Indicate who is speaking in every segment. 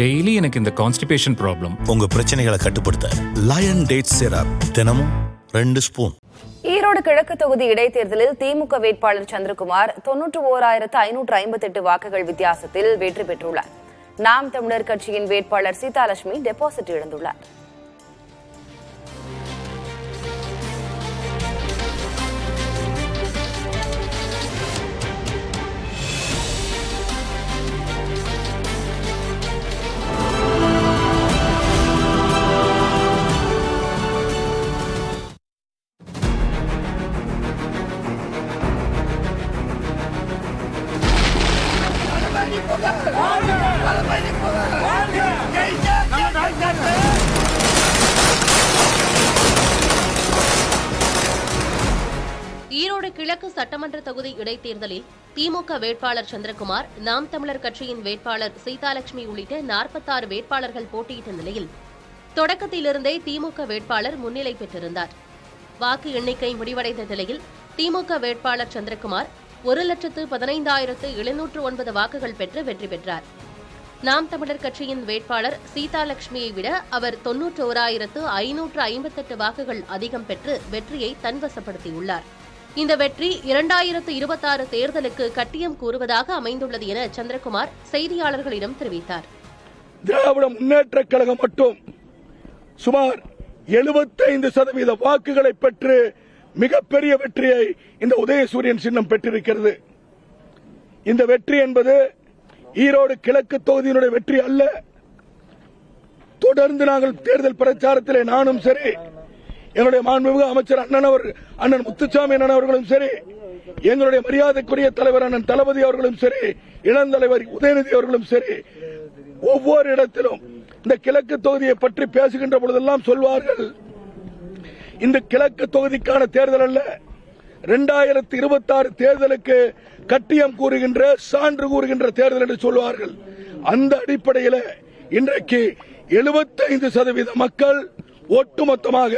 Speaker 1: Daily எனக்கு இந்த constipation problem.
Speaker 2: உங்க பிரச்சனைகளை கட்டுப்படுத்த லயன் டேட் சிரப் தினமும் 2 ஸ்பூன்.
Speaker 3: ஈரோடு கிழக்கு தொகுதி இடைத்தேர்தலில் திமுக வேட்பாளர் சந்திரகுமார் 91,558 வாக்குகள் வித்தியாசத்தில் வெற்றி பெற்றுள்ளார். நாம் தமிழர் கட்சியின் வேட்பாளர் சீதாலட்சுமி டெபாசிட் இழந்துள்ளார்.
Speaker 4: ஈரோடு கிழக்கு சட்டமன்ற தொகுதி இடைத்தேர்தலில் திமுக வேட்பாளர் சந்திரகுமார், நாம் தமிழர் கட்சியின் வேட்பாளர் சீதாலட்சுமி உள்ளிட்ட 46 வேட்பாளர்கள் போட்டியிட்ட நிலையில் தொடக்கத்திலிருந்தே திமுக வேட்பாளர் முன்னிலை பெற்றிருந்தார். வாக்கு எண்ணிக்கை முடிவடைந்த நிலையில் திமுக வேட்பாளர் சந்திரகுமார் 1,15,709 வாக்குகள் பெற்று வெற்றி பெற்றார். நாம் தமிழர் கட்சியின் வேட்பாளர் சீதாலட்சுமியை விட அவர் 91,558 வாக்குகள் அதிகம் பெற்று வெற்றியை தன்வசப்படுத்தியுள்ளார். இந்த வெற்றி 2026 தேர்தலுக்கு கட்டியம் கூறுவதாக அமைந்துள்ளது என சந்திரகுமார் செய்தியாளர்களிடம் தெரிவித்தார்.
Speaker 5: திராவிட முன்னேற்ற கழகம் மட்டும் சுமார் 75% வாக்குகளை பெற்று மிகப்பெரிய வெற்றியை இந்த உதயசூரியன் சின்னம் பெற்றிருக்கிறது. இந்த வெற்றி என்பது ஈரோடு கிழக்கு தொகுதியினுடைய வெற்றி அல்ல. தொடர்ந்து நாங்கள் தேர்தல் பிரச்சாரத்திலே நானும் சரி, எங்களுடைய மாண்புமிகு அமைச்சர் அண்ணன் முத்துசாமி அண்ணன் அவர்களும் சரி, எங்களுடைய மரியாதைக்குரிய தலைவர் அண்ணன் தளபதி அவர்களும் சரி, இளந்தலைவர் உதயநிதி அவர்களும் சரி, ஒவ்வொரு இடத்திலும் இந்த கிழக்கு தொகுதியை பற்றி பேசுகின்ற பொழுதெல்லாம் சொல்வார்கள், இந்த கிழக்கு தொகுதிக்கான தேர்தல் அல்ல, 2026 தேர்தலுக்கு கட்டியம் கூறுகின்ற சான்று கூறுகின்ற தேர்தல் என்று சொல்வார்கள். அந்த அடிப்படையில் இன்றைக்கு 75% மக்கள் ஒட்டுமொத்தமாக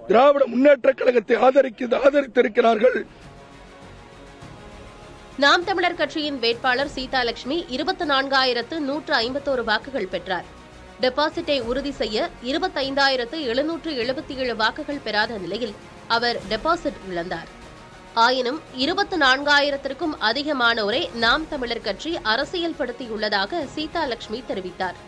Speaker 5: திராவிட முன்னேற்ற கழகத்தை ஆதரித்திருக்கிறார்கள்.
Speaker 4: நாம் தமிழர் கட்சியின் வேட்பாளர் சீதாலட்சுமி 24,151 வாக்குகள் பெற்றார். டெபாசிட்டை உறுதி செய்ய 25,777 வாக்குகள் பெறாத நிலையில் அவர் டெபாசிட் இழந்தார். ஆயினும் 24,000க்கும் அதிகமானோரை நாம் தமிழர் கட்சி அரசியல்படுத்தியுள்ளதாக சீதாலட்சுமி தெரிவித்தார்.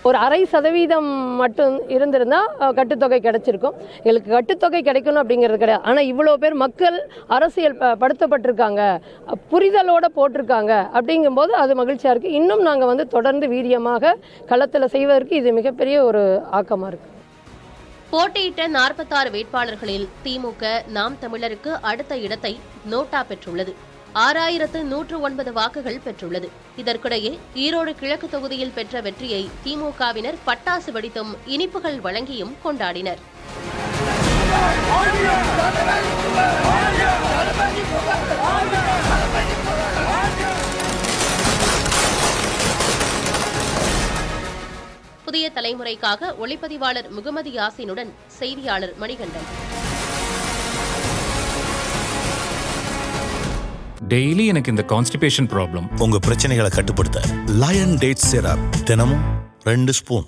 Speaker 6: ஒரு 0.5% மட்டும் இருந்திருந்தா கட்டுத்தொகை கிடைச்சிருக்கும். எங்களுக்கு கட்டுத்தொகை கிடைக்கணும் அப்படிங்கிறது கிடையாது. ஆனால் இவ்வளோ பேர் மக்கள் அரசியல் படுத்தப்பட்டிருக்காங்க, புரிதலோட போட்டிருக்காங்க. அப்படிங்கும்போது அது மகிழ்ச்சியாக இருக்குது. இன்னும் நாங்கள் தொடர்ந்து வீரியமாக களத்தில் செய்வதற்கு இது மிகப்பெரிய ஒரு ஆக்கமாக இருக்குது.
Speaker 4: போட்டியிட்ட 46 வேட்பாளர்களில் திமுக நாம் தமிழருக்கு அடுத்த இடத்தை நோட்டா பெற்றுள்ளது. 6,109 வாக்குகள் பெற்றுள்ளது. இதற்கிடையே ஈரோடு கிழக்கு தொகுதியில் பெற்ற வெற்றியை திமுகவினர் பட்டாசு வெடித்தும் இனிப்புகள் வழங்கியும் கொண்டாடினர். புதிய தலைமுறைக்காக ஒளிப்பதிவாளர் முகமது யாசினுடன் செய்தியாளர் மணிகண்டன்.
Speaker 1: டெய்லி எனக்கு இந்த கான்ஸ்டிபேஷன் ப்ராப்ளம்.
Speaker 2: உங்க பிரச்சனைகளை கட்டுப்படுத்த லயன் டேட் சிரப் தினமும் 2 ஸ்பூன்.